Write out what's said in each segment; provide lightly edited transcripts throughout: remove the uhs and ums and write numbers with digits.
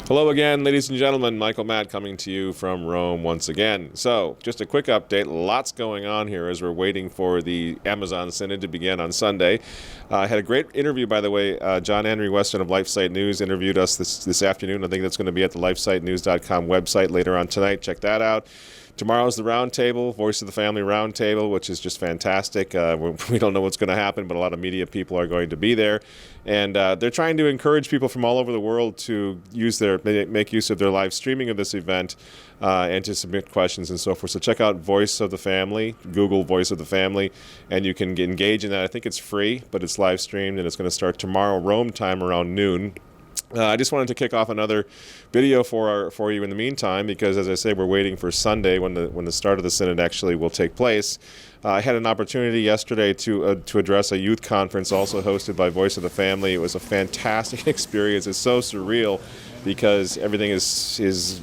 Hello again, ladies and gentlemen. Michael Matt coming to you from Rome once again. So, just a quick update. Lots going on here as we're waiting for the Amazon Synod to begin on Sunday. I had a great interview, by the way. John Henry Weston of LifeSite News interviewed us this afternoon. I think that's going to be at the lifesitenews.com website later on tonight. Check that out. Tomorrow's the Roundtable, Voice of the Family Roundtable, which is just fantastic. We don't know what's going to happen, but a lot of media people are going to be there. And they're trying to encourage people from all over the world to make use of their live streaming of this event and to submit questions and so forth. So check out Voice of the Family, Google Voice of the Family, and you can engage in that. I think it's free, but it's live streamed, and it's going to start tomorrow, Rome time, around noon. I just wanted to kick off another video for you in the meantime, because as I say, we're waiting for Sunday when the start of the Synod actually will take place. I had an opportunity yesterday to address a youth conference also hosted by Voice of the Family. It was a fantastic experience. It's so surreal because everything is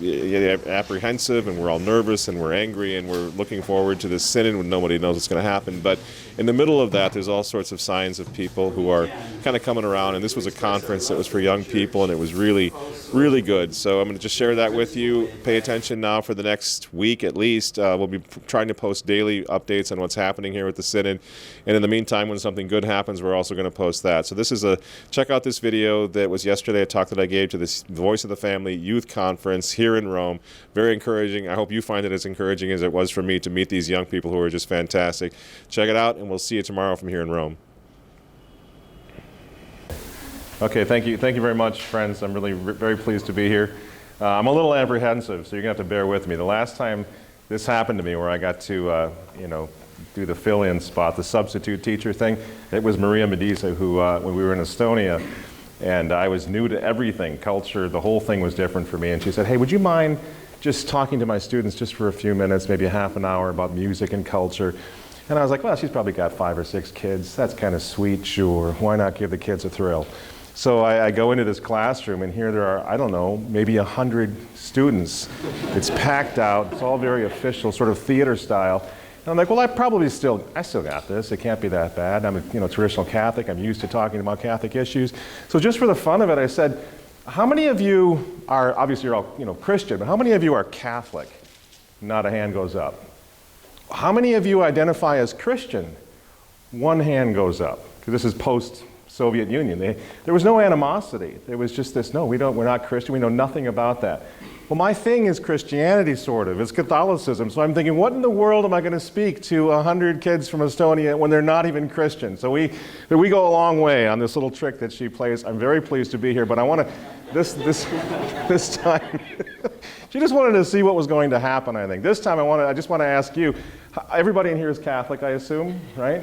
apprehensive, and we're all nervous, and we're angry, and we're looking forward to this Synod when nobody knows what's going to happen. But in the middle of that, there's all sorts of signs of people who are kind of coming around, and this was a conference that was for young people, and it was really, really good. So I'm going to just share that with you. Pay attention now for the next week at least. We'll be trying to post daily updates on what's happening here with the Synod, and in the meantime, when something good happens, we're also going to post that. So this is check out this video that was yesterday, a talk that I gave to this Voice of the Family Youth Conference here in Rome. Very encouraging. I hope you find it as encouraging as it was for me to meet these young people who are just fantastic. Check it out, and we'll see you tomorrow from here in Rome. Okay, thank you very much, friends. I'm really very pleased to be here. I'm a little apprehensive, so you're going to have to bear with me. The last time this happened to me, where I got to do the fill-in spot, the substitute teacher thing, it was Maria Mediza, who, when we were in Estonia, and I was new to everything, culture, the whole thing was different for me, and she said, hey, would you mind just talking to my students just for a few minutes, maybe a half an hour, about music and culture? And I was like, well, she's probably got 5 or 6 kids. That's kind of sweet, sure. Why not give the kids a thrill? So I go into this classroom, and here there are, I don't know, maybe 100 students. It's packed out. It's all very official, sort of theater style. And I'm like, well, I still got this. It can't be that bad. I'm a traditional Catholic. I'm used to talking about Catholic issues. So just for the fun of it, I said, how many of you are, obviously you're all Christian, but how many of you are Catholic? Not a hand goes up. How many of you identify as Christian? One hand goes up, because this is post-Soviet Union. There was no animosity. There was just this, no, we're not Christian. We know nothing about that. Well, my thing is Christianity, sort of. It's Catholicism. So I'm thinking, what in the world am I going to speak to 100 kids from Estonia when they're not even Christian? So we go a long way on this little trick that she plays. I'm very pleased to be here, but I want to, this time, she just wanted to see what was going to happen, I think. This time I just want to ask you, everybody in here is Catholic, I assume, right?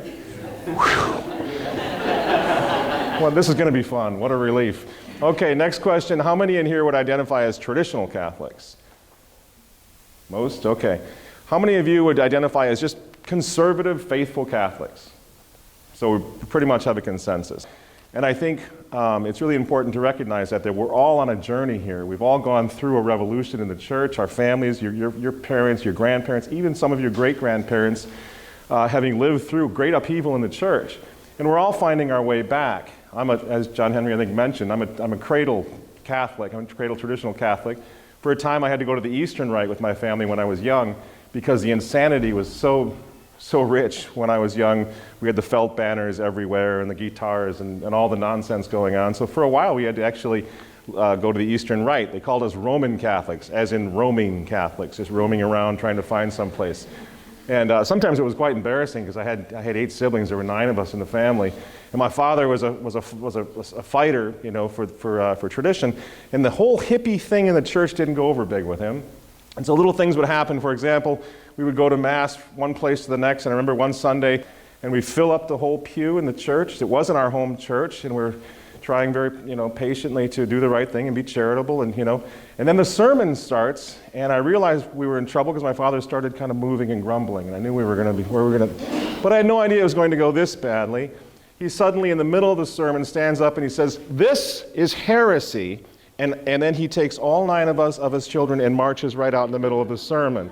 Well, this is going to be fun. What a relief. Okay, next question. How many in here would identify as traditional Catholics? Most? Okay. How many of you would identify as just conservative, faithful Catholics? So we pretty much have a consensus. And I think it's really important to recognize that we're all on a journey here. We've all gone through a revolution in the church, our families, your parents, your grandparents, even some of your great-grandparents, having lived through great upheaval in the church. And we're all finding our way back. As John Henry, I think, mentioned, I'm a cradle Catholic. I'm a cradle traditional Catholic. For a time, I had to go to the Eastern Rite with my family when I was young, because the insanity was so rich when I was young. We had the felt banners everywhere, and the guitars, and all the nonsense going on. So for a while, we had to actually go to the Eastern Rite. They called us Roman Catholics, as in roaming Catholics, just roaming around trying to find some place. And sometimes it was quite embarrassing, because I had 8 siblings. There were 9 of us in the family, and my father was a fighter, for tradition. And the whole hippie thing in the church didn't go over big with him. And so little things would happen. For example, we would go to Mass one place to the next. And I remember one Sunday, and we fill up the whole pew in the church. It wasn't our home church, and we're trying very, patiently to do the right thing and be charitable, and then the sermon starts, and I realized we were in trouble because my father started kind of moving and grumbling, and I knew but I had no idea it was going to go this badly. He suddenly, in the middle of the sermon, stands up and he says, "This is heresy," and then he takes all 9 of his children and marches right out in the middle of the sermon.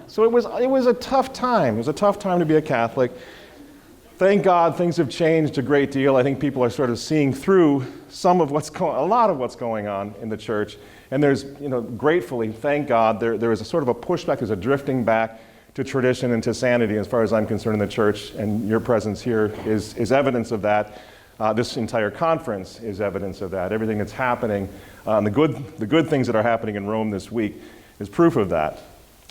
So it was a tough time. It was a tough time to be a Catholic. Thank God things have changed a great deal. I think people are sort of seeing through a lot of what's going on in the church. And there's, gratefully, thank God, there is a sort of a pushback, there's a drifting back to tradition and to sanity as far as I'm concerned in the church, and your presence here is evidence of that. This entire conference is evidence of that. Everything that's happening, the good things that are happening in Rome this week is proof of that.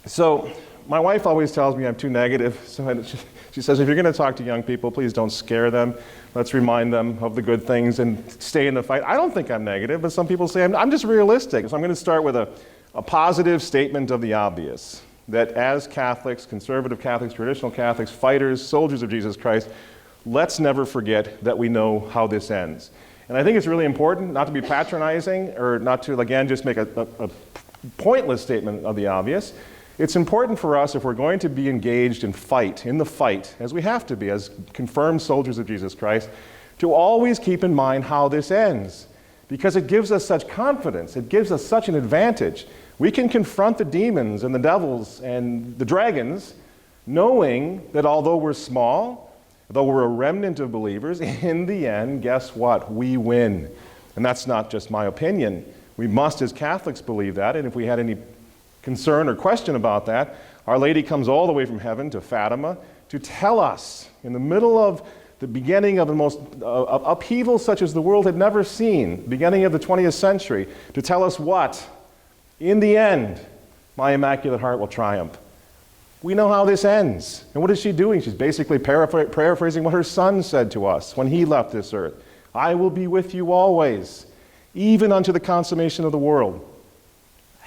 So my wife always tells me I'm too negative, so she says, if you're going to talk to young people, please don't scare them. Let's remind them of the good things and stay in the fight. I don't think I'm negative, but some people say I'm just realistic. So I'm going to start with a positive statement of the obvious, that as Catholics, conservative Catholics, traditional Catholics, fighters, soldiers of Jesus Christ, let's never forget that we know how this ends. And I think it's really important not to be patronizing or not to, again, just make a pointless statement of the obvious. It's important for us, if we're going to be engaged in the fight, as we have to be as confirmed soldiers of Jesus Christ, to always keep in mind how this ends. Because it gives us such confidence, it gives us such an advantage. We can confront the demons and the devils and the dragons, knowing that although we're small, though we're a remnant of believers, in the end, guess what? We win. And that's not just my opinion. We must, as Catholics, believe that, and if we had any concern or question about that, Our Lady comes all the way from heaven to Fatima to tell us, in the middle of the beginning of the most upheaval such as the world had never seen, beginning of the 20th century, to tell us what? In the end, my Immaculate Heart will triumph. We know how this ends. And what is she doing? She's basically paraphrasing what her son said to us when he left this earth. I will be with you always, even unto the consummation of the world.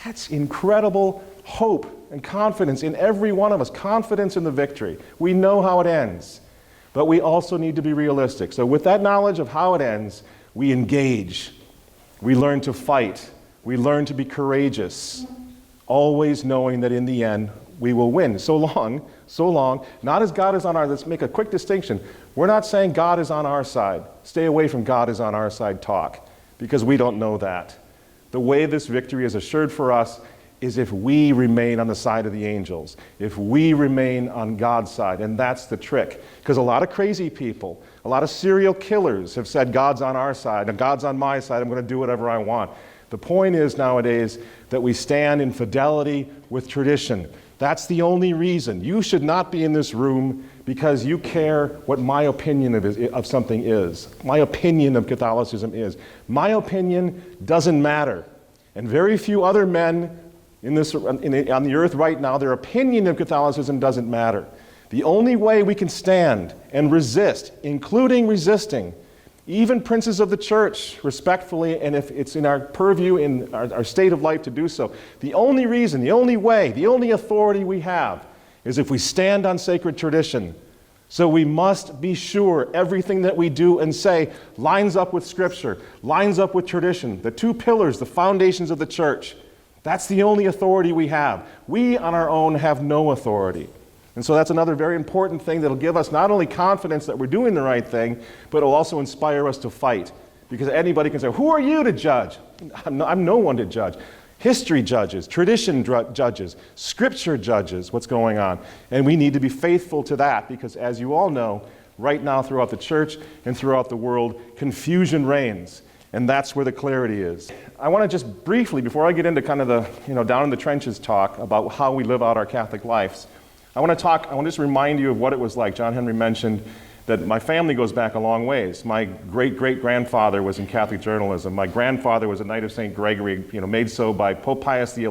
That's incredible hope and confidence in every one of us, confidence in the victory. We know how it ends, but we also need to be realistic. So with that knowledge of how it ends, we engage. We learn to fight. We learn to be courageous, always knowing that in the end, we will win. So long, not as God is on our, let's make a quick distinction. We're not saying God is on our side. Stay away from God is on our side talk, because we don't know that. The way this victory is assured for us is if we remain on the side of the angels, if we remain on God's side, and that's the trick. Because a lot of crazy people, a lot of serial killers have said God's on our side, and God's on my side, I'm going to do whatever I want. The point is nowadays that we stand in fidelity with tradition. That's the only reason. You should not be in this room because you care what my opinion of something is. My opinion of Catholicism is. My opinion doesn't matter. And very few other men on the earth right now, their opinion of Catholicism doesn't matter. The only way we can stand and resist, including resisting, even princes of the church, respectfully, and if it's in our purview, in our state of life to do so, the only reason, the only way, the only authority we have is if we stand on sacred tradition. So we must be sure everything that we do and say lines up with Scripture, lines up with tradition, the two pillars, the foundations of the church. That's the only authority we have. We on our own have no authority. And so that's another very important thing that'll give us not only confidence that we're doing the right thing, but it'll also inspire us to fight. Because anybody can say, who are you to judge? I'm no one to judge. History judges, tradition judges, Scripture judges what's going on. And we need to be faithful to that because, as you all know, right now throughout the church and throughout the world, confusion reigns. And that's where the clarity is. I want to just briefly, before I get into kind of the, down in the trenches talk about how we live out our Catholic lives, I want to just remind you of what it was like. John Henry mentioned that my family goes back a long ways. My great-great-grandfather was in Catholic journalism. My grandfather was a Knight of St. Gregory, made so by Pope Pius XI.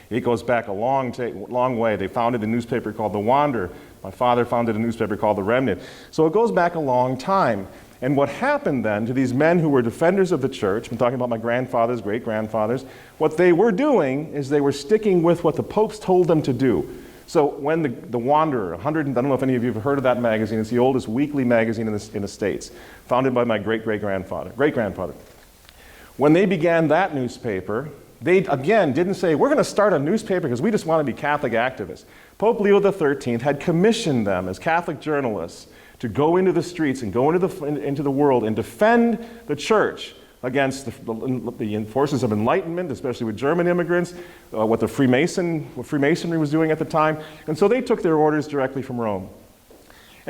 It goes back a long way. They founded a newspaper called The Wanderer. My father founded a newspaper called The Remnant. So it goes back a long time. And what happened then to these men who were defenders of the church, I'm talking about my grandfathers, great-grandfathers, what they were doing is they were sticking with what the popes told them to do. So when the Wanderer, I don't know if any of you have heard of that magazine, it's the oldest weekly magazine in the States, founded by my great-grandfather. When they began that newspaper, they again didn't say, we're going to start a newspaper because we just want to be Catholic activists. Pope Leo XIII had commissioned them as Catholic journalists to go into the streets and go into the world and defend the church against the forces of enlightenment, especially with German immigrants, what Freemasonry was doing at the time. And so they took their orders directly from Rome.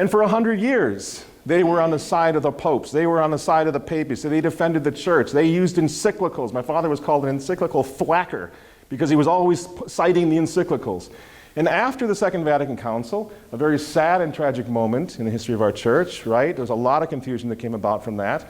And for 100 years, they were on the side of the popes. They were on the side of the papacy. They defended the church. They used encyclicals. My father was called an encyclical thwacker because he was always citing the encyclicals. And after the Second Vatican Council, a very sad and tragic moment in the history of our church, right? There's a lot of confusion that came about from that.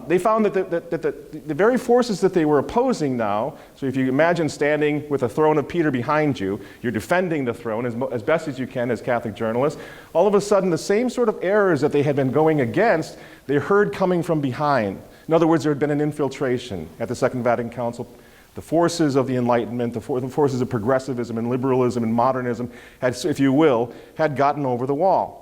They found that the very forces that they were opposing now, so if you imagine standing with a throne of Peter behind you, you're defending the throne as best as you can as Catholic journalists, all of a sudden the same sort of errors that they had been going against, they heard coming from behind. In other words, there had been an infiltration at the Second Vatican Council. The forces of the Enlightenment, the forces of progressivism and liberalism and modernism, had, if you will, had gotten over the wall.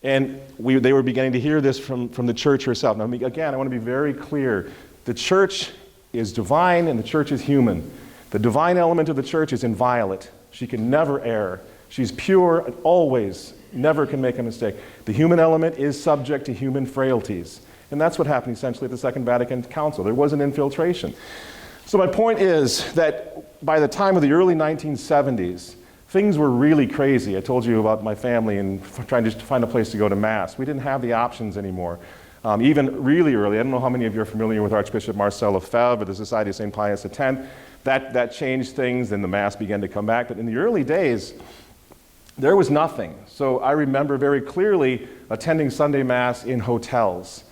And they were beginning to hear this from the church herself. Now, again, I want to be very clear. The church is divine and the church is human. The divine element of the church is inviolate. She can never err. She's pure and always, never can make a mistake. The human element is subject to human frailties. And that's what happened essentially at the Second Vatican Council. There was an infiltration. So my point is that by the time of the early 1970s, things were really crazy. I told you about my family and trying to find a place to go to Mass. We didn't have the options anymore. Even really early, I don't know how many of you are familiar with Archbishop Marcel Lefebvre, the Society of St. Pius X. That changed things, and the Mass began to come back. But in the early days, there was nothing. So I remember very clearly attending Sunday Mass in hotels.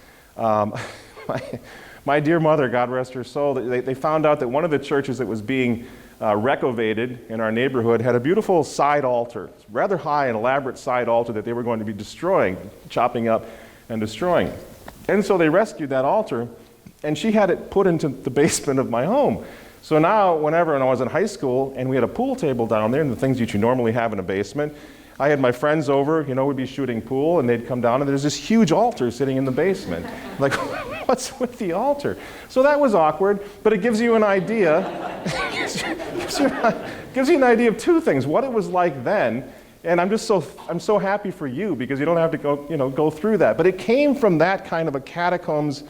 My dear mother, God rest her soul, they found out that one of the churches that was being renovated in our neighborhood had a beautiful side altar, rather high and elaborate side altar that they were going to be destroying, chopping up and destroying. And so they rescued that altar, and she had it put into the basement of my home. So now, whenever I was in high school and we had a pool table down there and the things that you normally have in a basement, I had my friends over, we'd be shooting pool, and they'd come down, and there's this huge altar sitting in the basement. Like, what's with the altar? So that was awkward, but it gives you an idea. gives you an idea of two things: what it was like then, and I'm so happy for you because you don't have to go through that. But it came from that kind of a catacombs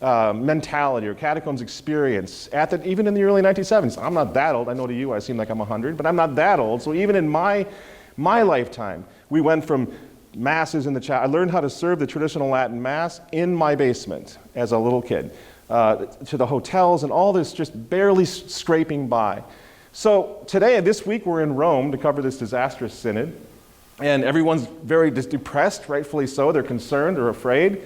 mentality or catacombs experience even in the early 1970s. I'm not that old. I know to you I seem like I'm 100, but I'm not that old. So even in my lifetime, we went from masses in the chapel. I learned how to serve the traditional Latin Mass in my basement as a little kid, to the hotels and all this, just barely scraping by. So today, this week, we're in Rome to cover this disastrous synod, and everyone's very depressed, rightfully so. They're concerned, they're afraid.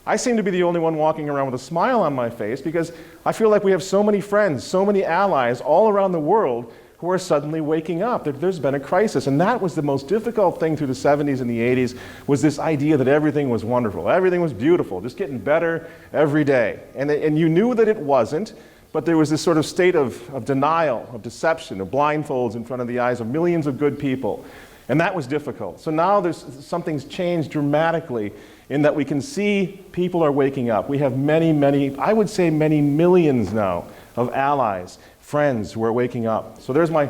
I seem to be the only one walking around with a smile on my face because I feel like we have so many friends, so many allies all around the world who are suddenly waking up. There's been a crisis, and that was the most difficult thing through the 70s and the 80s, was this idea that everything was wonderful, everything was beautiful, just getting better every day. And you knew that it wasn't, but there was this sort of state of denial, of deception, of blindfolds in front of the eyes of millions of good people, and that was difficult. So now something's changed dramatically in that we can see people are waking up. We have many, I would say many millions now of allies, friends who are waking up. So there's my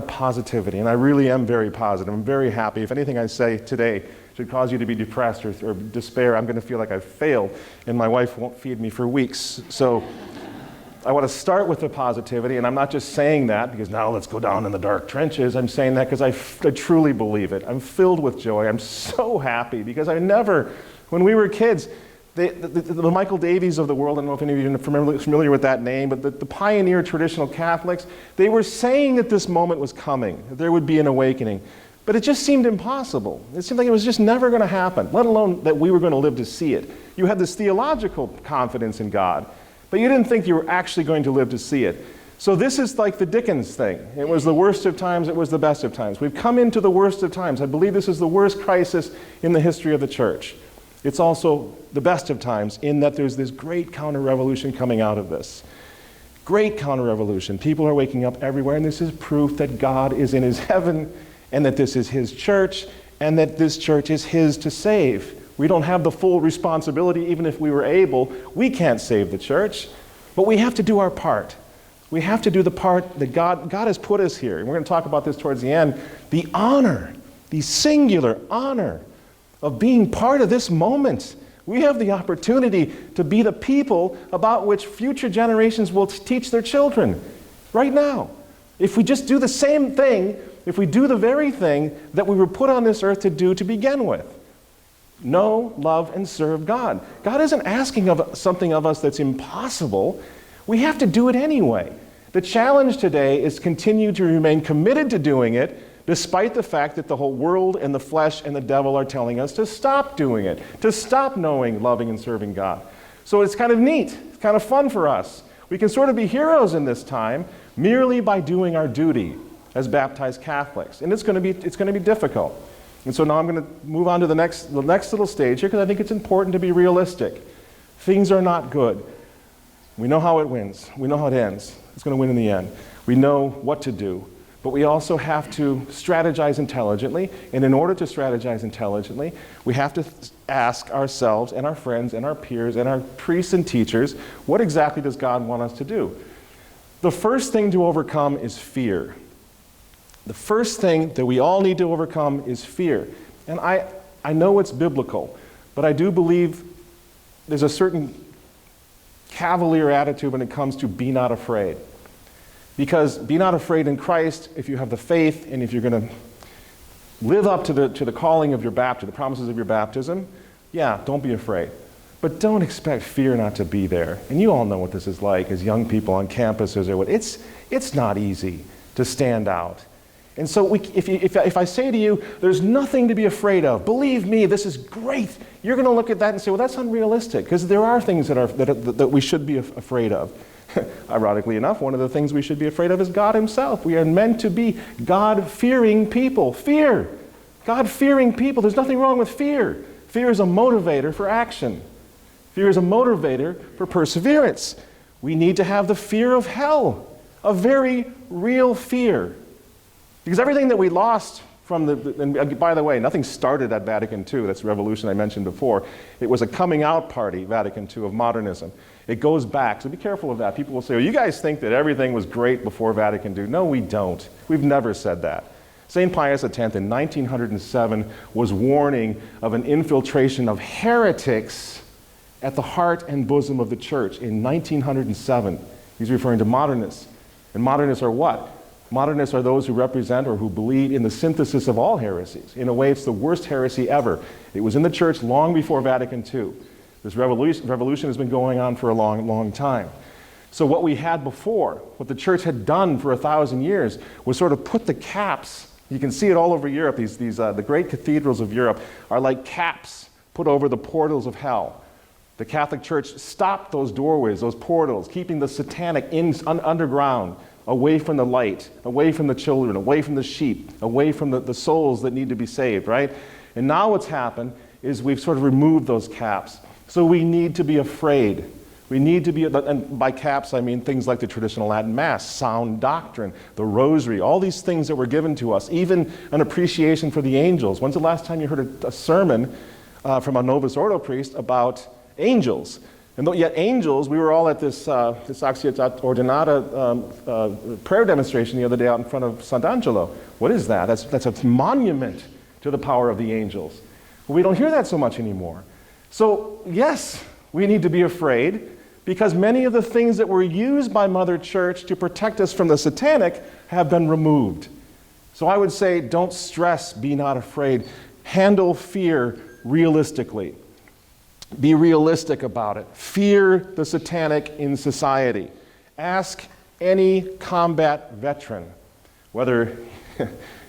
positivity, and I really am very positive. I'm very happy. If anything I say today should cause you to be depressed or despair, I'm going to feel like I've failed, and my wife won't feed me for weeks. So I want to start with the positivity, and I'm not just saying that because now let's go down in the dark trenches. I'm saying that because I truly believe it. I'm filled with joy. I'm so happy because when we were kids, the Michael Davies of the world, I don't know if any of you are familiar with that name, but the pioneer traditional Catholics, they were saying that this moment was coming, that there would be an awakening. But it just seemed impossible. It seemed like it was just never going to happen, let alone that we were going to live to see it. You had this theological confidence in God, but you didn't think you were actually going to live to see it. So this is like the Dickens thing. It was the worst of times, it was the best of times. We've come into the worst of times. I believe this is the worst crisis in the history of the church. It's also the best of times in that there's this great counter-revolution coming out of this. Great counter-revolution. People are waking up everywhere, and this is proof that God is in his heaven, and that this is his church, and that this church is his to save. We don't have the full responsibility, even if we were able. We can't save the church, but we have to do our part. We have to do the part that God has put us here. And we're going to talk about this towards the end. The honor, the singular honor of being part of this moment. We have the opportunity to be the people about which future generations will teach their children right now. If we just do the same thing, if we do the very thing that we were put on this earth to do to begin with. Know, love, and serve God. God isn't asking something of us that's impossible. We have to do it anyway. The challenge today is continue to remain committed to doing it, despite the fact that the whole world and the flesh and the devil are telling us to stop doing it, to stop knowing, loving, and serving God. So it's kind of neat. It's kind of fun for us. We can sort of be heroes in this time merely by doing our duty as baptized Catholics. And it's going to be difficult. And so now I'm going to move on to the next little stage here, because I think it's important to be realistic. Things are not good. We know how it wins. We know how it ends. It's going to win in the end. We know what to do. But we also have to strategize intelligently. And in order to strategize intelligently, we have to ask ourselves and our friends and our peers and our priests and teachers, what exactly does God want us to do? The first thing to overcome is fear. The first thing that we all need to overcome is fear. And I know it's biblical, but I do believe there's a certain cavalier attitude when it comes to be not afraid. Because be not afraid in Christ, if you have the faith and if you're going to live up to the calling of your baptism, the promises of your baptism, yeah, don't be afraid. But don't expect fear not to be there. And you all know what this is like as young people on campuses or what. It's not easy to stand out. And so if I say to you, there's nothing to be afraid of, believe me, this is great, you're going to look at that and say, well, that's unrealistic, because there are things that we should be afraid of. Ironically enough, one of the things we should be afraid of is God himself. We are meant to be God-fearing people. Fear. God-fearing people. There's nothing wrong with fear. Fear is a motivator for action. Fear is a motivator for perseverance. We need to have the fear of hell, a very real fear. Because everything that we lost from and by the way, nothing started at Vatican II. That's the revolution I mentioned before. It was a coming out party, Vatican II, of modernism. It goes back, so be careful of that. People will say, oh, you guys think that everything was great before Vatican II. No, we don't. We've never said that. St. Pius X in 1907 was warning of an infiltration of heretics at the heart and bosom of the church in 1907. He's referring to modernists. And modernists are what? Modernists are those who represent or who believe in the synthesis of all heresies. In a way, it's the worst heresy ever. It was in the church long before Vatican II. This revolution has been going on for a long, long time. So what we had before, what the church had done for 1,000 years, was sort of put the caps. You can see it all over Europe. The great cathedrals of Europe are like caps put over the portals of hell. The Catholic Church stopped those doorways, those portals, keeping the satanic underground, away from the light, away from the children, away from the sheep, away from the souls that need to be saved, right? And now what's happened is we've sort of removed those caps. So we need to be afraid. We need to be, and by caps I mean things like the traditional Latin Mass, sound doctrine, the Rosary, all these things that were given to us, even an appreciation for the angels. When's the last time you heard a sermon from a Novus Ordo priest about angels? And yet angels, we were all at this Acciat Ordinata prayer demonstration the other day out in front of Sant'Angelo. What is that? That's a monument to the power of the angels. Well, we don't hear that so much anymore. So yes, we need to be afraid, because many of the things that were used by Mother Church to protect us from the satanic have been removed. So I would say, don't stress, be not afraid. Handle fear realistically. Be realistic about it. Fear the satanic in society. Ask any combat veteran, whether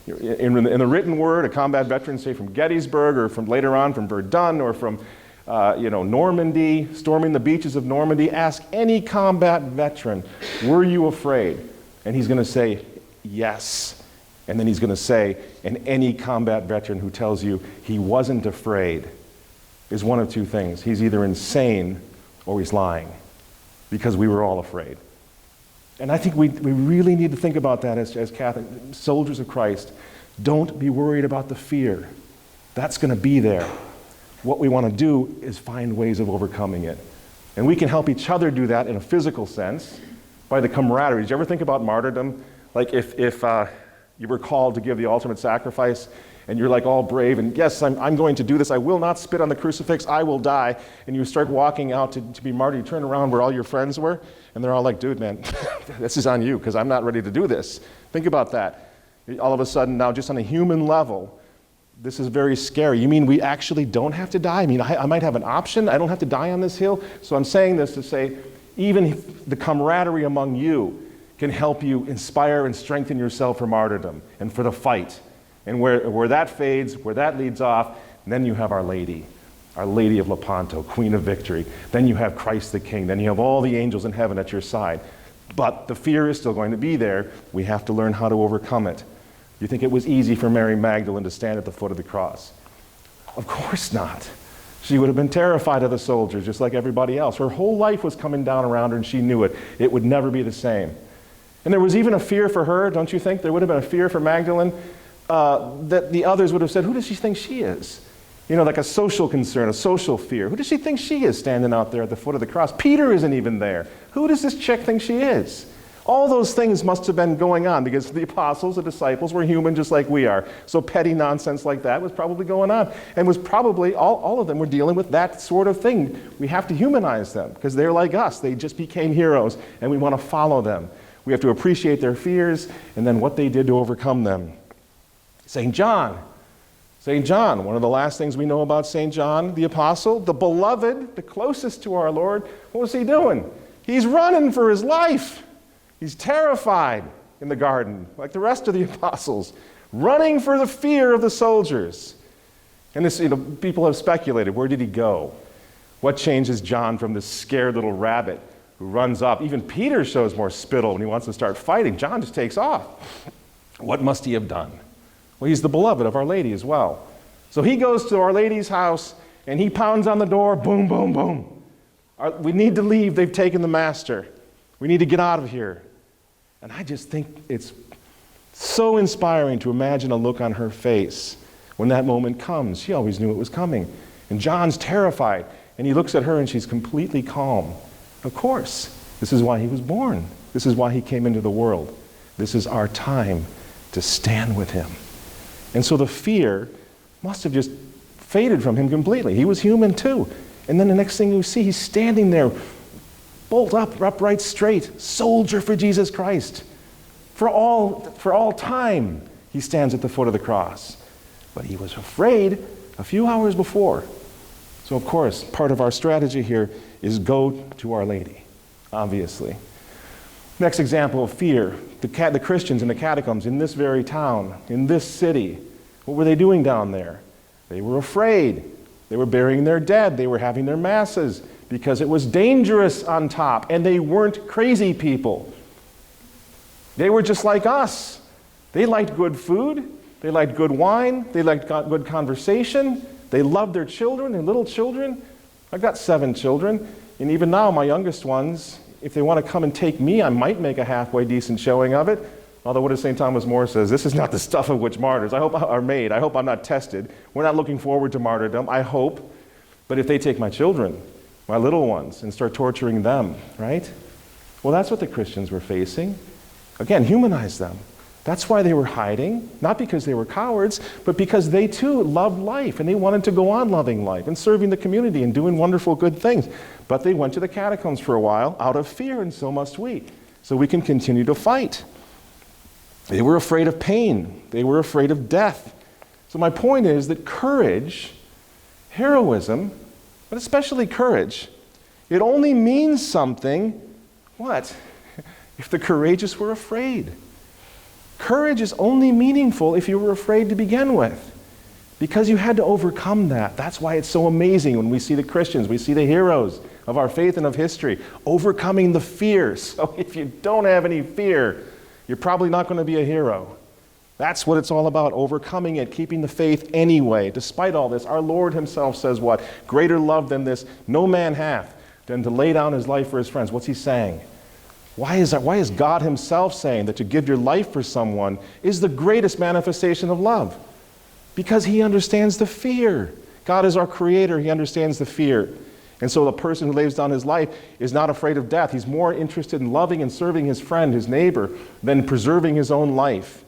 in the written word, a combat veteran, say from Gettysburg, or from later on from Verdun, or from Normandy, storming the beaches of Normandy. Ask any combat veteran, were you afraid? And he's going to say, yes. And then he's going to say, and any combat veteran who tells you he wasn't afraid is one of two things. He's either insane or he's lying, because we were all afraid. And I think we really need to think about that as Catholic soldiers of Christ. Don't be worried about the fear. That's going to be there. What we want to do is find ways of overcoming it. And we can help each other do that in a physical sense by the camaraderie. Did you ever think about martyrdom? Like if you were called to give the ultimate sacrifice, and you're like all brave, and yes, I'm going to do this. I will not spit on the crucifix. I will die. And you start walking out to be martyred. You turn around where all your friends were, and they're all like, dude, man, this is on you, because I'm not ready to do this. Think about that. All of a sudden now, just on a human level, this is very scary. You mean we actually don't have to die? I mean, I might have an option. I don't have to die on this hill. So I'm saying this to say, even the camaraderie among you can help you inspire and strengthen yourself for martyrdom and for the fight. And where that fades, where that leads off, then you have Our Lady of Lepanto, Queen of Victory. Then you have Christ the King. Then you have all the angels in heaven at your side. But the fear is still going to be there. We have to learn how to overcome it. Do you think it was easy for Mary Magdalene to stand at the foot of the cross? Of course not. She would have been terrified of the soldiers, just like everybody else. Her whole life was coming down around her, and she knew it. It would never be the same. And there was even a fear for her, don't you think? There would have been a fear for Magdalene that the others would have said, who does she think she is? You know, like a social concern, a social fear. Who does she think she is standing out there at the foot of the cross? Peter isn't even there. Who does this chick think she is? All those things must have been going on because the apostles, the disciples, were human just like we are. So petty nonsense like that was probably going on. And was probably, all of them were dealing with that sort of thing. We have to humanize them because they're like us. They just became heroes and we want to follow them. We have to appreciate their fears and then what they did to overcome them. St. John, one of the last things we know about St. John, the apostle, the beloved, the closest to our Lord, what was he doing? He's running for his life. He's terrified in the garden, like the rest of the apostles, running for the fear of the soldiers. And this, people have speculated, where did he go? What changes John from this scared little rabbit who runs up? Even Peter shows more spittle when he wants to start fighting. John just takes off. What must he have done? Well, he's the beloved of Our Lady as well. So he goes to Our Lady's house and he pounds on the door, boom, boom, boom. We need to leave, they've taken the master. We need to get out of here. And I just think it's so inspiring to imagine a look on her face when that moment comes. She always knew it was coming. And John's terrified. And he looks at her and she's completely calm. Of course, this is why he was born. This is why he came into the world. This is our time to stand with him. And so the fear must have just faded from him completely. He was human too. And then the next thing you see, he's standing there, bolt upright straight, soldier for Jesus Christ. For all time, he stands at the foot of the cross. But he was afraid a few hours before. So of course, part of our strategy here is go to Our Lady, obviously. Next example of fear, the Christians in the catacombs in this very town, in this city. What were they doing down there? They were afraid. They were burying their dead. They were having their masses because it was dangerous on top, and they weren't crazy people. They were just like us. They liked good food. They liked good wine. They liked good conversation. They loved their children, their little children. I've got 7 children, and even now my youngest ones, if they want to come and take me, I might make a halfway decent showing of it. Although what does St. Thomas More says, this is not the stuff of which martyrs are made. I hope I'm not tested. We're not looking forward to martyrdom, I hope. But if they take my children, my little ones, and start torturing them, right? Well, that's what the Christians were facing. Again, humanize them. That's why they were hiding, not because they were cowards, but because they too loved life, and they wanted to go on loving life and serving the community and doing wonderful good things. But they went to the catacombs for a while out of fear, and so must we. So we can continue to fight. They were afraid of pain. They were afraid of death. So my point is that courage, heroism, but especially courage, it only means something, what? If the courageous were afraid. Courage is only meaningful if you were afraid to begin with, because you had to overcome that. That's why it's so amazing when we see the Christians, we see the heroes of our faith and of history, overcoming the fear. So if you don't have any fear, you're probably not going to be a hero. That's what it's all about, overcoming it, keeping the faith anyway. Despite all this, our Lord himself says what? Greater love than this no man hath than to lay down his life for his friends. What's he saying? Why is God himself saying that to give your life for someone is the greatest manifestation of love? Because he understands the fear. God is our creator. He understands the fear. And so the person who lays down his life is not afraid of death. He's more interested in loving and serving his friend, his neighbor, than preserving his own life.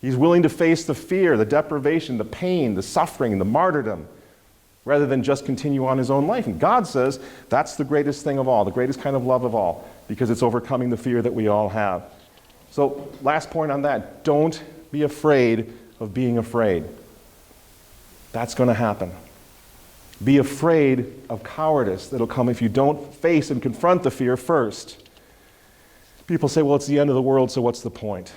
He's willing to face the fear, the deprivation, the pain, the suffering, the martyrdom, rather than just continue on his own life. And God says that's the greatest thing of all, the greatest kind of love of all, because it's overcoming the fear that we all have. So last point on that, don't be afraid of being afraid. That's going to happen. Be afraid of cowardice that'll come if you don't face and confront the fear first. People say, well, it's the end of the world, so what's the point?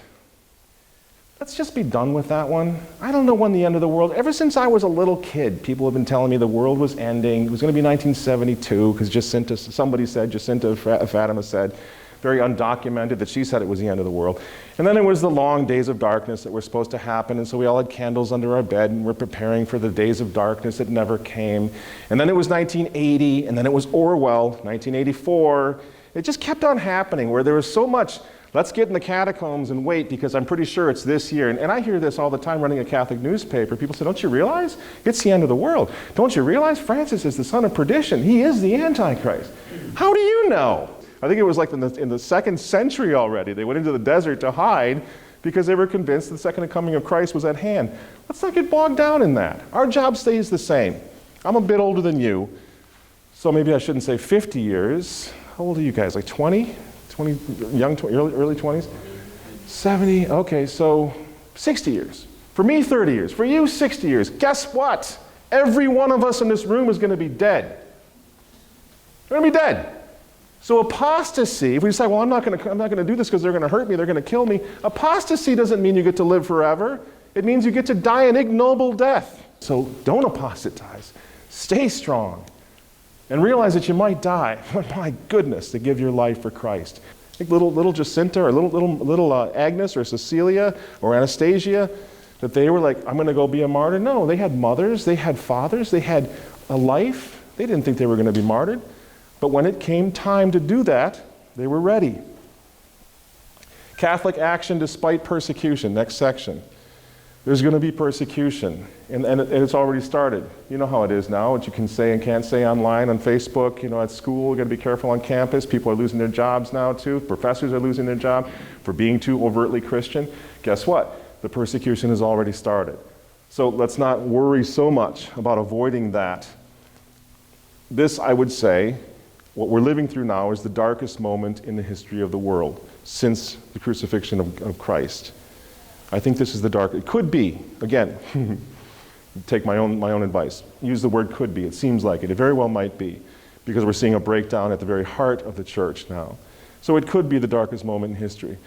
Let's just be done with that one. I don't know when the end of the world, ever since I was a little kid, people have been telling me the world was ending. It was going to be 1972, because Jacinta Fatima said, very undocumented, that she said it was the end of the world. And then it was the long days of darkness that were supposed to happen, and so we all had candles under our bed, and we're preparing for the days of darkness that never came. And then it was 1980, and then it was Orwell, 1984. It just kept on happening, where there was so much, let's get in the catacombs and wait, because I'm pretty sure it's this year. And I hear this all the time running a Catholic newspaper. People say, don't you realize it's the end of the world? Don't you realize Francis is the son of perdition? He is the Antichrist. How do you know? I think it was like in the 2nd century already. They went into the desert to hide because they were convinced the second coming of Christ was at hand. Let's not get bogged down in that. Our job stays the same. I'm a bit older than you, so maybe I shouldn't say 50 years. How old are you guys, like 20? Early 20s? 70, okay, so 60 years. For me, 30 years. For you, 60 years. Guess what? Every one of us in this room is going to be dead. We're going to be dead. So apostasy, if we say, well, I'm not going to do this because they're going to hurt me, they're going to kill me. Apostasy doesn't mean you get to live forever. It means you get to die an ignoble death. So don't apostatize. Stay strong. And realize that you might die. But my goodness, to give your life for Christ. I think little Jacinta or little Agnes or Cecilia or Anastasia, that they were like, I'm going to go be a martyr. No, they had mothers, they had fathers, they had a life. They didn't think they were going to be martyred. But when it came time to do that, they were ready. Catholic action despite persecution, next section. There's going to be persecution, and it's already started. You know how it is now, what you can say and can't say online, on Facebook, at school, you've got to be careful on campus. People are losing their jobs now too. Professors are losing their job for being too overtly Christian. Guess what? The persecution has already started. So let's not worry so much about avoiding that. This, I would say, what we're living through now is the darkest moment in the history of the world since the crucifixion of Christ. I think this is the dark. It could be, again, take my own advice. Use the word could be. It seems like it. It very well might be, because we're seeing a breakdown at the very heart of the church now. So it could be the darkest moment in history.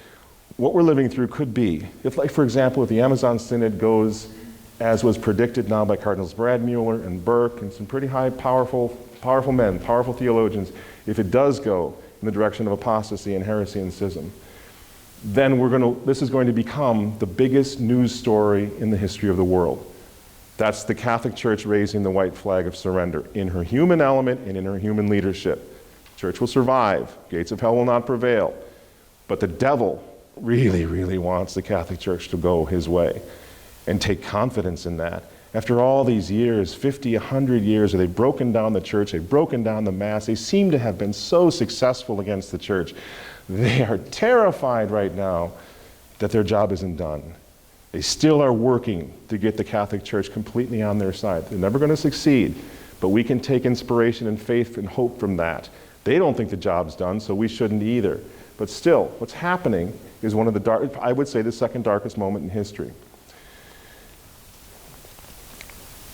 What we're living through could be, if, like, for example, if the Amazon Synod goes as was predicted now by Cardinals Brad Mueller and Burke and some pretty high, powerful men, powerful theologians, if it does go in the direction of apostasy and heresy and schism, then this is going to become the biggest news story in the history of the world. That's the Catholic Church raising the white flag of surrender in her human element and in her human leadership. The church will survive. Gates of hell will not prevail. But the devil really, really wants the Catholic Church to go his way, and take confidence in that. After all these years, 50, 100 years, where they've broken down the church, they've broken down the Mass, they seem to have been so successful against the church. They are terrified right now that their job isn't done. They still are working to get the Catholic Church completely on their side. They're never going to succeed, but we can take inspiration and faith and hope from that. They don't think the job's done, so we shouldn't either. But still, what's happening is one of the I would say the second darkest moment in history.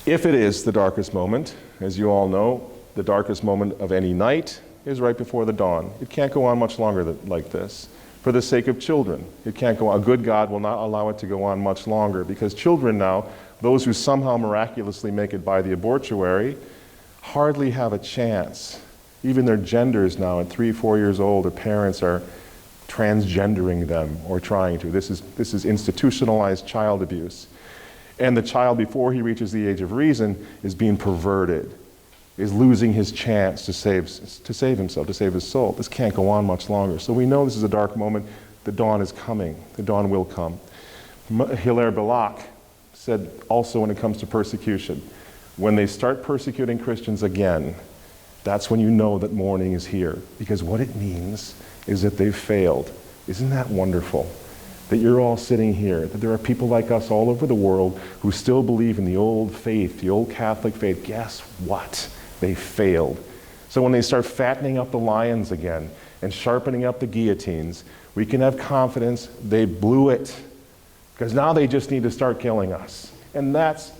If it is the darkest moment, as you all know, the darkest moment of any night is right before the dawn. It can't go on much longer like this. For the sake of children, it can't go on. A good God will not allow it to go on much longer, because children now, those who somehow miraculously make it by the abortuary, hardly have a chance. Even their genders now, at 3, 4 years old, their parents are transgendering them or trying to. This is institutionalized child abuse. And the child, before he reaches the age of reason, is being perverted, is losing his chance to save himself, to save his soul. This can't go on much longer. So we know this is a dark moment. The dawn is coming. The dawn will come. Hilaire Belloc said also, when it comes to persecution, when they start persecuting Christians again, that's when you know that morning is here. Because what it means is that they've failed. Isn't that wonderful? That you're all sitting here, that there are people like us all over the world who still believe in the old faith, the old Catholic faith. Guess what? They failed. So when they start fattening up the lions again and sharpening up the guillotines, we can have confidence they blew it, because now they just need to start killing us. And that's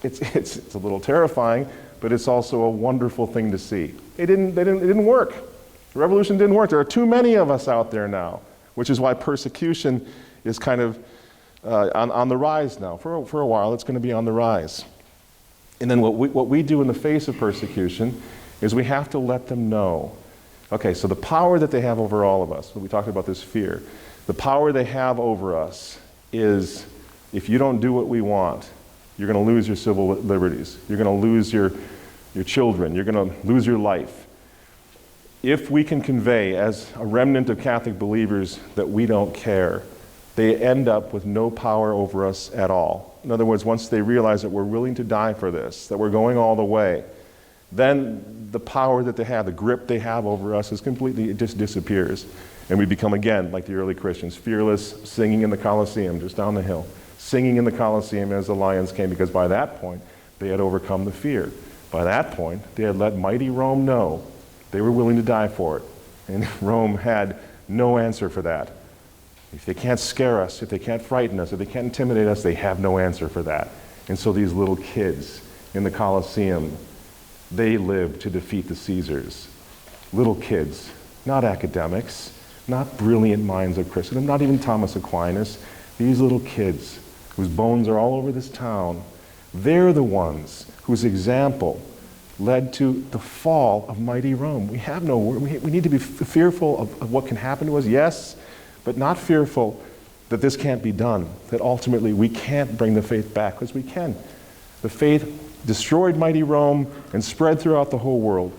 It's a little terrifying, but it's also a wonderful thing to see. It didn't work. The revolution didn't work. There are too many of us out there now, which is why persecution is kind of on the rise now. For a while, it's going to be on the rise. And then what we do in the face of persecution is we have to let them know. Okay, so the power that they have over all of us, we talked about this fear, the power they have over us is, if you don't do what we want, you're going to lose your civil liberties. You're going to lose your children. You're going to lose your life. If we can convey, as a remnant of Catholic believers, that we don't care, they end up with no power over us at all. In other words, once they realize that we're willing to die for this, that we're going all the way, then the power that they have, the grip they have over us it just disappears. And we become, again, like the early Christians, fearless, singing in the Colosseum, just down the hill. Singing in the Colosseum as the lions came, because by that point, they had overcome the fear. By that point, they had let mighty Rome know they were willing to die for it. And Rome had no answer for that. If they can't scare us, if they can't frighten us, if they can't intimidate us, they have no answer for that. And so these little kids in the Colosseum, they lived to defeat the Caesars. Little kids, not academics, not brilliant minds of Christendom, not even Thomas Aquinas. These little kids whose bones are all over this town, they're the ones whose example led to the fall of mighty Rome. We need to be fearful of what can happen to us, yes, but not fearful that this can't be done, that ultimately we can't bring the faith back, because we can. The faith destroyed mighty Rome and spread throughout the whole world.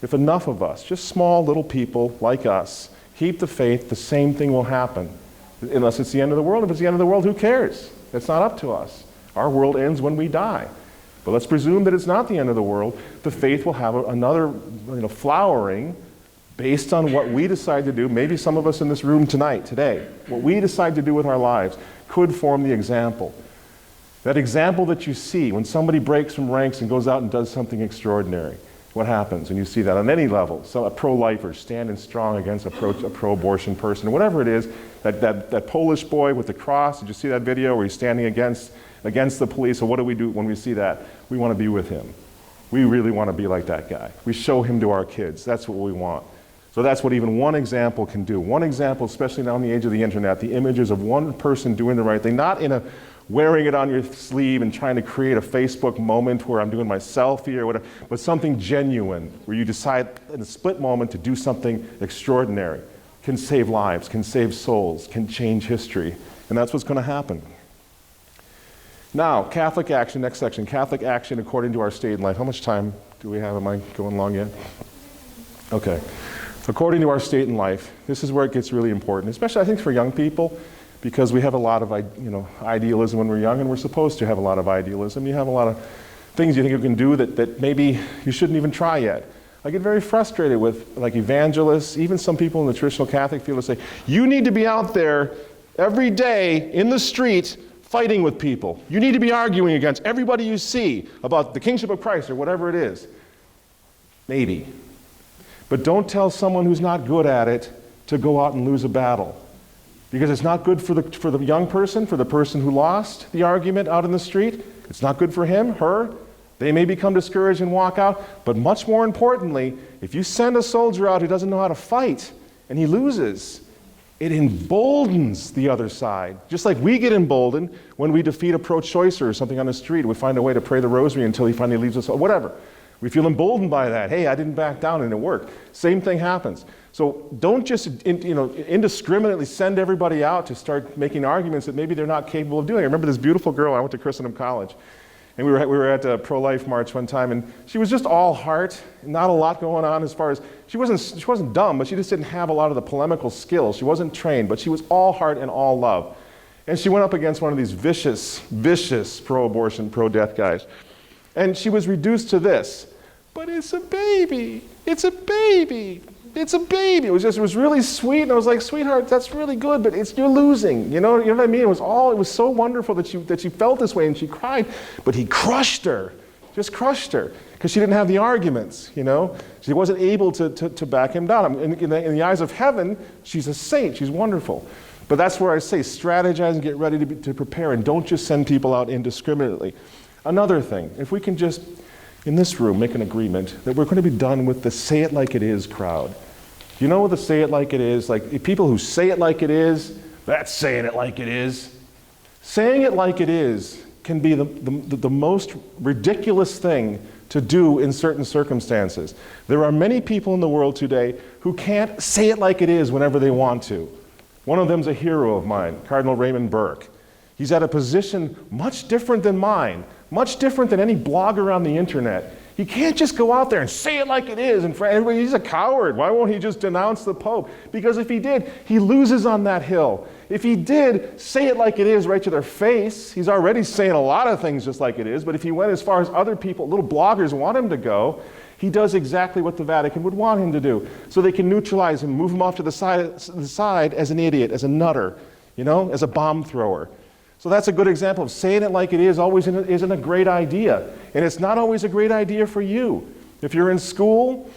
If enough of us, just small little people like us, keep the faith, the same thing will happen. Unless it's the end of the world. If it's the end of the world, who cares? It's not up to us. Our world ends when we die. But let's presume that it's not the end of the world. The faith will have another flowering based on what we decide to do. Maybe some of us in this room today, what we decide to do with our lives could form the example. That example that you see when somebody breaks from ranks and goes out and does something extraordinary. What happens when you see that on any level? So a pro-lifer standing strong against a pro-abortion person, whatever it is, that Polish boy with the cross, did you see that video where he's standing against the police? So what do we do when we see that? We want to be with him. We really want to be like that guy. We show him to our kids. That's what we want. So that's what even one example can do. One example, especially now in the age of the internet, the images of one person doing the right thing, not in a wearing it on your sleeve and trying to create a Facebook moment where I'm doing my selfie or whatever, but something genuine where you decide in a split moment to do something extraordinary, can save lives, can save souls, can change history. And that's what's going to happen. Now, Catholic action, next section, Catholic action according to our state and life. How much time do we have? Am I going long yet? Okay. According to our state and life, this is where it gets really important, especially I think for young people, because we have a lot of idealism when we're young, and we're supposed to have a lot of idealism. You have a lot of things you think you can do that maybe you shouldn't even try yet. I get very frustrated with evangelists, even some people in the traditional Catholic field say, you need to be out there every day in the street fighting with people. You need to be arguing against everybody you see about the kingship of Christ or whatever it is. Maybe. But don't tell someone who's not good at it to go out and lose a battle. Because it's not good for the young person, for the person who lost the argument out in the street. It's not good for him, her. They may become discouraged and walk out. But much more importantly, if you send a soldier out who doesn't know how to fight and he loses, it emboldens the other side. Just like we get emboldened when we defeat a pro-choicer or something on the street. We find a way to pray the Rosary until he finally leaves us, or whatever. We feel emboldened by that. Hey, I didn't back down and it worked. Same thing happens. So don't just indiscriminately send everybody out to start making arguments that maybe they're not capable of doing. I remember this beautiful girl, I went to Christendom College, and we were at a pro-life march one time, and she was just all heart, not a lot going on as far as, she wasn't dumb, but she just didn't have a lot of the polemical skills. She wasn't trained, but she was all heart and all love. And she went up against one of these vicious pro-abortion, pro-death guys. And she was reduced to this, but it's a baby, it's a baby. It's a baby. It was really sweet, and I was like, sweetheart, that's really good, but you're losing. You know what I mean? It was so wonderful that she felt this way, and she cried, but he crushed her, just crushed her, because she didn't have the arguments. She wasn't able to back him down. In the eyes of heaven, she's a saint. She's wonderful. But that's where I say strategize and get ready to prepare, and don't just send people out indiscriminately. Another thing, if we can just, in this room, make an agreement that we're going to be done with the say it like it is crowd. You know what the say it like it is? Like people who say it like it is, that's saying it like it is. Saying it like it is can be the most ridiculous thing to do in certain circumstances. There are many people in the world today who can't say it like it is whenever they want to. One of them's a hero of mine, Cardinal Raymond Burke. He's at a position much different than mine, much different than any blogger on the internet. He can't just go out there and say it like it is in front of everybody. He's a coward. Why won't he just denounce the Pope? Because if he did, he loses on that hill. If he did say it like it is right to their face, he's already saying a lot of things just like it is, but if he went as far as other people, little bloggers want him to go, he does exactly what the Vatican would want him to do. So they can neutralize him, move him off to the side as an idiot, as a nutter, as a bomb thrower. So that's a good example of saying it like it is always isn't a great idea. And it's not always a great idea for you. If you're in school,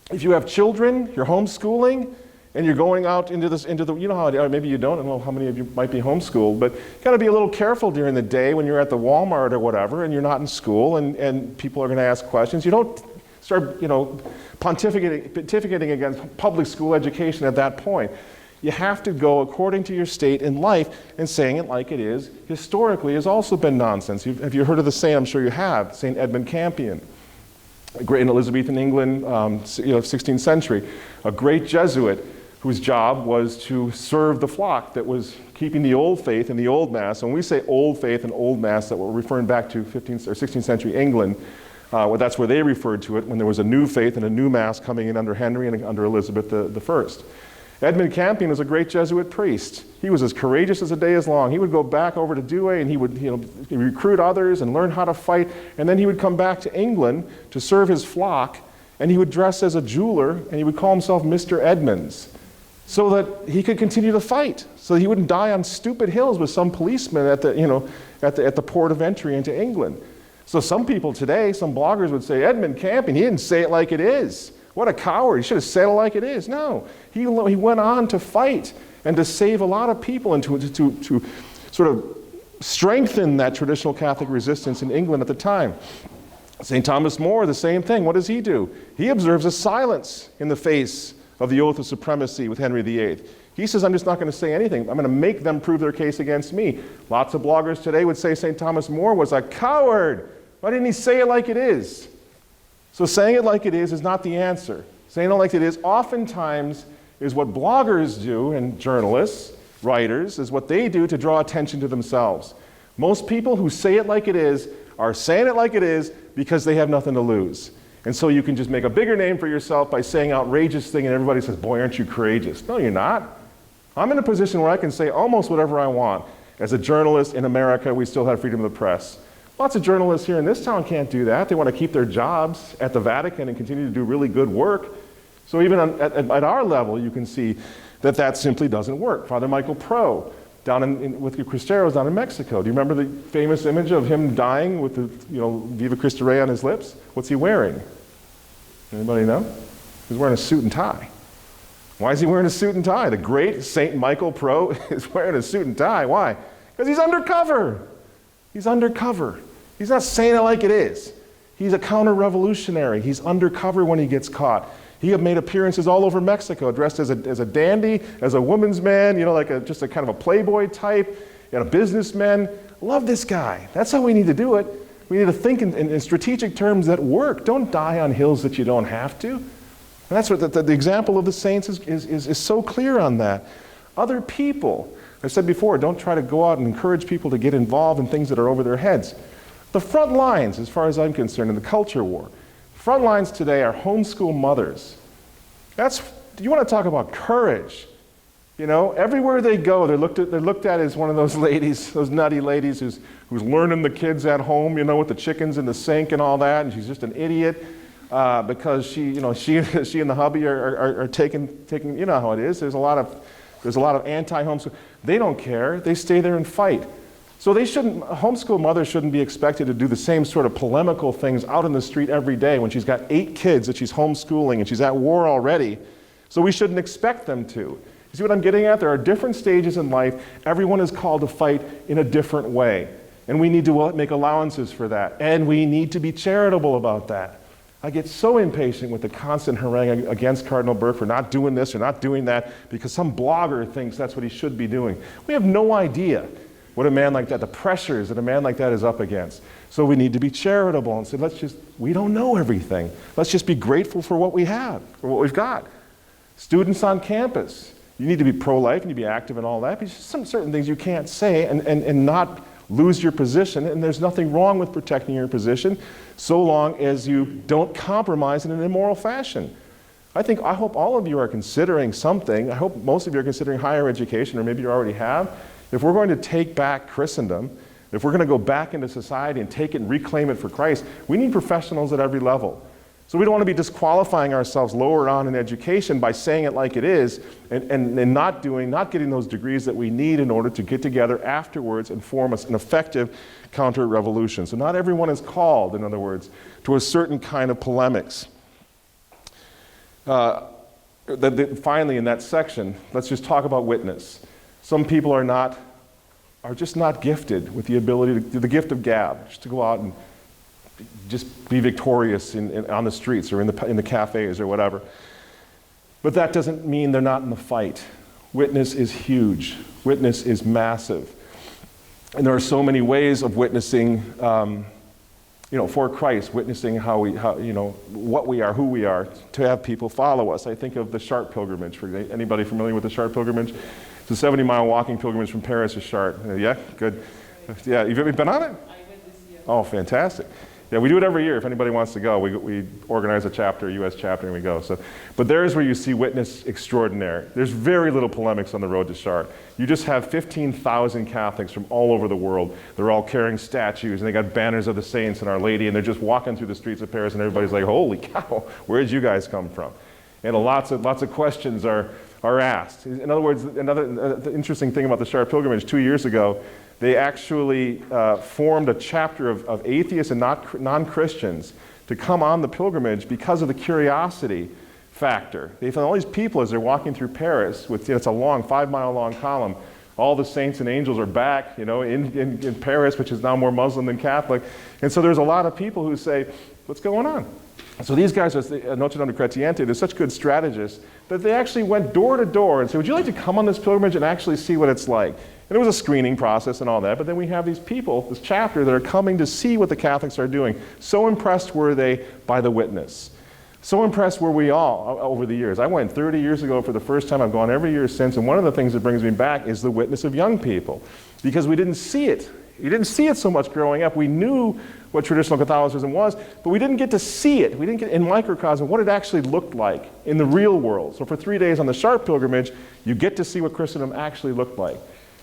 if you have children, you're homeschooling, and you're going out into the, you know how, or maybe you don't know how many of you might be homeschooled, but you gotta be a little careful during the day when you're at the Walmart or whatever, and you're not in school, and people are gonna ask questions. You don't start, pontificating against public school education at that point. You have to go according to your state in life, and saying it like it is, historically, has also been nonsense. Have you heard of the saint? I'm sure you have, St. Edmund Campion, great in Elizabethan England, 16th century, a great Jesuit whose job was to serve the flock that was keeping the old faith and the old mass. And when we say old faith and old mass, that we're referring back to 15th or 16th century England, that's where they referred to it when there was a new faith and a new mass coming in under Henry and under Elizabeth I. Edmund Campion was a great Jesuit priest. He was as courageous as the day is long. He would go back over to Douay and he would recruit others and learn how to fight, and then he would come back to England to serve his flock, and he would dress as a jeweler, and he would call himself Mr. Edmonds, so that he could continue to fight, so he wouldn't die on stupid hills with some policeman at the port of entry into England. So some people today, some bloggers would say, Edmund Campion, he didn't say it like it is. What a coward, he should have said it like it is. No, he went on to fight and to save a lot of people and to sort of strengthen that traditional Catholic resistance in England at the time. St. Thomas More, the same thing. What does he do? He observes a silence in the face of the oath of supremacy with Henry VIII. He says, I'm just not going to say anything. I'm going to make them prove their case against me. Lots of bloggers today would say St. Thomas More was a coward. Why didn't he say it like it is? So saying it like it is not the answer. Saying it like it is oftentimes is what bloggers do, and journalists, writers, is what they do to draw attention to themselves. Most people who say it like it is are saying it like it is because they have nothing to lose. And so you can just make a bigger name for yourself by saying outrageous thing, and everybody says, boy, aren't you courageous? No, you're not. I'm in a position where I can say almost whatever I want. As a journalist in America, we still have freedom of the press. Lots of journalists here in this town can't do that. They want to keep their jobs at the Vatican and continue to do really good work. So even at our level, you can see that simply doesn't work. Father Michael Pro, with the Cristeros down in Mexico. Do you remember the famous image of him dying with the Viva Cristo Rey on his lips? What's he wearing? Anybody know? He's wearing a suit and tie. Why is he wearing a suit and tie? The great St. Michael Pro is wearing a suit and tie. Why? Because he's undercover. He's undercover. He's not saying it like it is. He's a counter-revolutionary. He's undercover when he gets caught. He had made appearances all over Mexico, dressed as a dandy, as a woman's man, just a kind of a playboy type, and a businessman. Love this guy. That's how we need to do it. We need to think in strategic terms that work. Don't die on hills that you don't have to. And that's what the example of the saints is so clear on that. Other people, I said before, don't try to go out and encourage people to get involved in things that are over their heads. The front lines, as far as I'm concerned, in the culture war, front lines today are homeschool mothers. You want to talk about courage. Everywhere they go, they're looked at as one of those ladies, those nutty ladies who's learning the kids at home, with the chickens in the sink and all that, and she's just an idiot because she and the hubby are taking, you know how it is. There's a lot of anti-homeschool. They don't care. They stay there and fight. So a homeschool mother shouldn't be expected to do the same sort of polemical things out in the street every day when she's got 8 kids that she's homeschooling and she's at war already. So we shouldn't expect them to. You see what I'm getting at? There are different stages in life. Everyone is called to fight in a different way. And we need to make allowances for that. And we need to be charitable about that. I get so impatient with the constant harangue against Cardinal Burke for not doing this or not doing that because some blogger thinks that's what he should be doing. We have no idea what a man like that, the pressures that a man like that is up against. So we need to be charitable and say, we don't know everything. Let's just be grateful for what we have, for what we've got. Students on campus, you need to be pro-life, you need to be active and all that, but some certain things you can't say and not lose your position, and there's nothing wrong with protecting your position so long as you don't compromise in an immoral fashion. I hope all of you are considering something. I hope most of you are considering higher education, or maybe you already have. If we're going to take back Christendom, if we're going to go back into society and take it and reclaim it for Christ, we need professionals at every level. So we don't want to be disqualifying ourselves lower on in education by saying it like it is and not getting those degrees that we need in order to get together afterwards and form an effective counter-revolution. So not everyone is called, in other words, to a certain kind of polemics. Finally, in that section, let's just talk about witness. Some people are just not gifted with the ability, the gift of gab, just to go out and just be victorious on the streets or in the cafes or whatever. But that doesn't mean they're not in the fight. Witness is huge. Witness is massive. And there are so many ways of witnessing, for Christ, witnessing what we are, who we are, to have people follow us. I think of the Chartres pilgrimage. Anybody familiar with the Chartres pilgrimage? It's a 70-mile walking pilgrimage from Paris to Chartres. Yeah, good. Yeah, you've ever been on it? I went this year. Oh, fantastic. Yeah, we do it every year. If anybody wants to go, we organize a chapter, a U.S. chapter, and we go. But there's where you see witness extraordinaire. There's very little polemics on the road to Chartres. You just have 15,000 Catholics from all over the world. They're all carrying statues, and they got banners of the saints and Our Lady, and they're just walking through the streets of Paris, and everybody's like, holy cow, where did you guys come from? And lots of questions are asked. In other words, another interesting thing about the Chartres pilgrimage, 2 years ago, they actually formed a chapter of atheists and non-Christians to come on the pilgrimage because of the curiosity factor. They found all these people as they're walking through Paris it's a long, 5-mile long column. All the saints and angels are back, in Paris, which is now more Muslim than Catholic. And so there's a lot of people who say, what's going on? So these guys, Notre Dame de Chrétienté, they're such good strategists that they actually went door to door and said, would you like to come on this pilgrimage and actually see what it's like? And it was a screening process and all that, but then we have these people, this chapter, that are coming to see what the Catholics are doing. So impressed were they by the witness. So impressed were we all over the years. I went 30 years ago for the first time. I've gone every year since, and one of the things that brings me back is the witness of young people, because we didn't see it. You didn't see it so much growing up. We knew what traditional Catholicism was, but we didn't get to see it. We didn't get in microcosm what it actually looked like in the real world. So for 3 days on the Chartres pilgrimage, you get to see what Christendom actually looked like.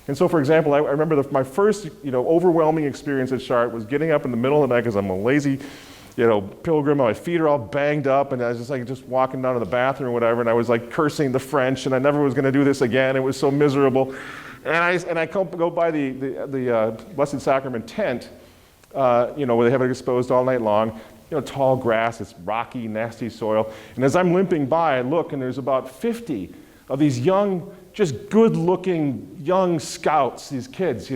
And so, for example, I remember my first, overwhelming experience at Chartres was getting up in the middle of the night because I'm a lazy, pilgrim. My feet are all banged up, and I was just walking down to the bathroom or whatever, and I was cursing the French, and I never was going to do this again. It was so miserable. And I go by the Blessed Sacrament tent, where they have it exposed all night long. Tall grass, it's rocky, nasty soil. And as I'm limping by, I look, and there's about 50 of these young, just good-looking young scouts, these kids,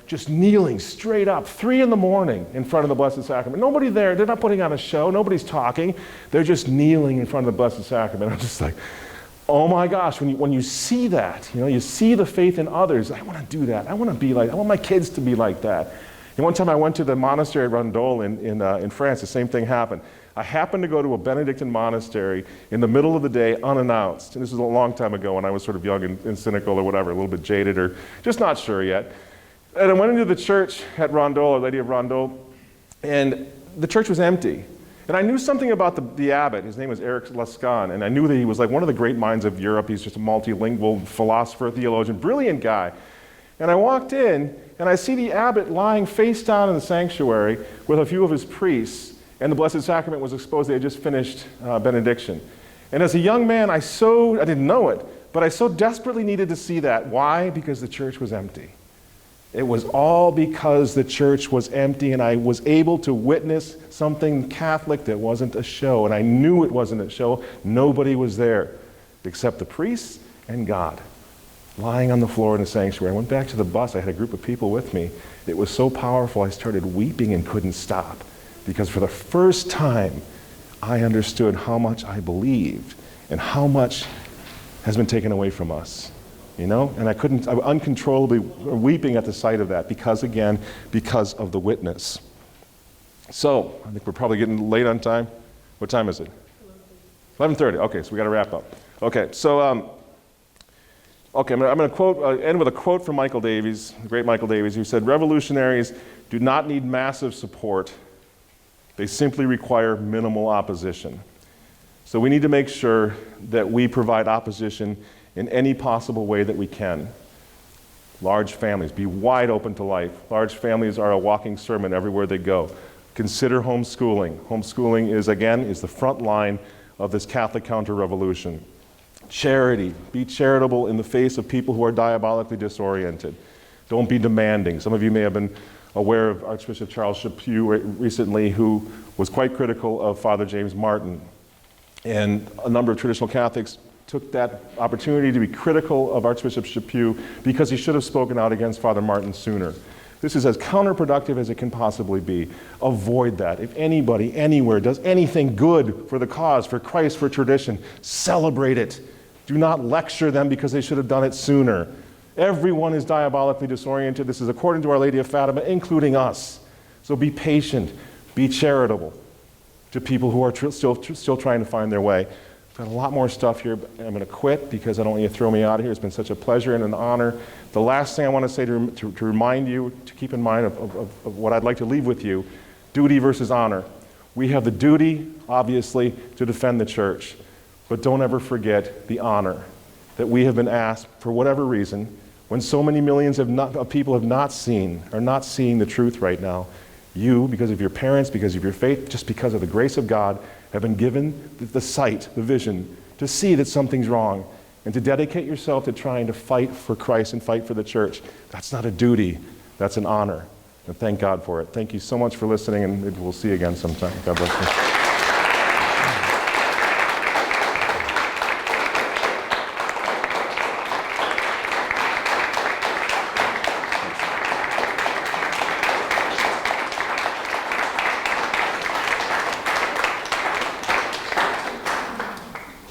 just kneeling straight up, 3 in the morning in front of the Blessed Sacrament. Nobody there, they're not putting on a show, nobody's talking, they're just kneeling in front of the Blessed Sacrament. I'm just like, oh my gosh, when you see that, you see the faith in others, I want to do that, I want my kids to be like that. And one time I went to the monastery at Rondol in France, the same thing happened. I happened to go to a Benedictine monastery in the middle of the day unannounced. And this was a long time ago when I was sort of young and cynical or whatever, a little bit jaded or just not sure yet. And I went into the church at Rondol, Our Lady of Rondol, and the church was empty. And I knew something about the abbot. His name was Eric Lescan, and I knew that he was one of the great minds of Europe. He's just a multilingual philosopher, theologian, brilliant guy. And I walked in, and I see the abbot lying face down in the sanctuary with a few of his priests, and the Blessed Sacrament was exposed. They had just finished benediction. And as a young man, I didn't know it, but I so desperately needed to see that. Why? Because the church was empty. It was all because the church was empty, and I was able to witness something Catholic that wasn't a show, and I knew it wasn't a show. Nobody was there except the priests and God. lying on the floor in the sanctuary. I went back to the bus. I had a group of people with me. It was so powerful, I started weeping and couldn't stop. Because for the first time, I understood how much I believed and how much has been taken away from us. You know? And I was uncontrollably weeping at the sight of that because of the witness. So, I think we're probably getting late on time. What time is it? 11:30. Okay, so we got to wrap up. Okay, so I'm going to end with a quote from Michael Davies, the great Michael Davies, who said, "Revolutionaries do not need massive support. They simply require minimal opposition." So we need to make sure that we provide opposition in any possible way that we can. Large families, be wide open to life. Large families are a walking sermon everywhere they go. Consider homeschooling. Homeschooling is the front line of this Catholic counter-revolution. Charity. Be charitable in the face of people who are diabolically disoriented. Don't be demanding. Some of you may have been aware of Archbishop Charles Chaput recently, who was quite critical of Father James Martin. And a number of traditional Catholics took that opportunity to be critical of Archbishop Chaput because he should have spoken out against Father Martin sooner. This is as counterproductive as it can possibly be. Avoid that. If anybody, anywhere, does anything good for the cause, for Christ, for tradition, celebrate it. Do not lecture them because they should have done it sooner. Everyone is diabolically disoriented. This is according to Our Lady of Fatima, including us. So be patient, be charitable to people who are still trying to find their way. I've got a lot more stuff here, but I'm going to quit because I don't want you to throw me out of here. It's been such a pleasure and an honor. The last thing I want to say to remind you, to keep in mind of what I'd like to leave with you, duty versus honor. We have the duty, obviously, to defend the church, but don't ever forget the honor that we have been asked, for whatever reason, when so many millions of people are not seeing the truth right now. You, because of your parents, because of your faith, just because of the grace of God, have been given the sight, the vision, to see that something's wrong, and to dedicate yourself to trying to fight for Christ and fight for the church. That's not a duty, that's an honor. And thank God for it. Thank you so much for listening, and maybe we'll see you again sometime. God bless you.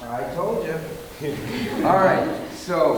I told you. All right, so.